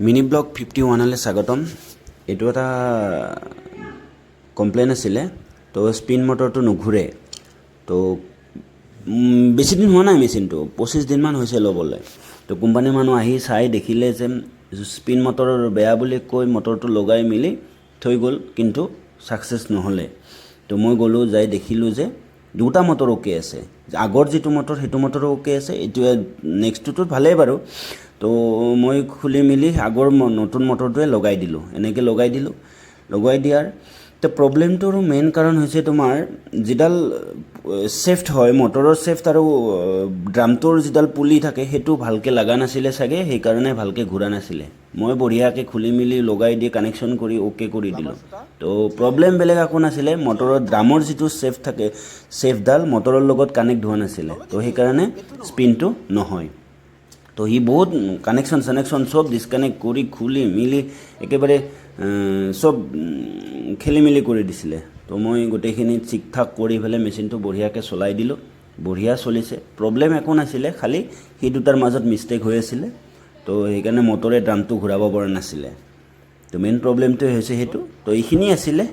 Mini blog 51লৈ স্বাগতম। এইটো এটা কমপ্লেইন আছিলে। তো স্পিন মটৰটো নুঘূৰে। তো বেছি দিন হোৱা নাই, মেচিনটো 25 দিনমান হৈছে ল'বলৈ। তো কোম্পানীৰ মানুহ আহি চাই দেখিলে যে স্পিন মটৰৰ বেয়া বুলি কৈ মটৰটো লগাই মেলি থৈ গ'ল, কিন্তু ছাকচেছ নহ'লে। তো মই গ'লোঁ, যাই দেখিলোঁ যে দুটা মটৰ অ'কে আছে। আগৰ যিটো মটৰ সেইটো মটৰো অ'কে আছে, এইটোৱে নেক্সটটোতো ভালেই বাৰু। তো মই খুলি মেলি আগৰ নতুন মটৰটোৱে লগাই দিলোঁ। এনেকৈ লগাই দিয়াৰ তো প্ৰব্লেমটোৰ মেইন কাৰণ হৈছে তোমাৰ যিডাল চেফ্ট হয়, মটৰৰ চেফ্ট আৰু ড্ৰামটোৰ যিডাল পুলি থাকে সেইটো ভালকৈ লগা নাছিলে চাগে, সেইকাৰণে ভালকৈ ঘূৰা নাছিলে। মই বঢ়িয়াকৈ খুলি মেলি লগাই দি কানেকশ্যন কৰি অ'কে কৰি দিলোঁ। তো প্ৰব্লেম বেলেগ একো নাছিলে, মটৰৰ ড্ৰামৰ যিটো চেফ থাকে, চেফডাল মটৰৰ লগত কানেক্ট হোৱা নাছিলে। তো সেইকাৰণে স্পিনটো নহয়। তো সি বহুত কানেকশ্যন চব ডিছকানেক্ট কৰি খুলি মেলি একেবাৰে চব খেলি মেলি কৰি দিছিলে। তো মই গোটেইখিনি ঠিক ঠাক কৰি পেলাই মেচিনটো বঢ়িয়াকৈ চলাই দিলোঁ। বঢ়িয়া চলিছে, প্ৰব্লেম একো নাছিলে, খালি সেই দুটাৰ মাজত মিষ্টেক হৈ আছিলে। তো সেইকাৰণে মটৰে ড্ৰামটো ঘূৰাব পৰা নাছিলে। তো মেইন প্ৰব্লেমটোৱে হৈছে সেইটো। তো এইখিনি আছিলে।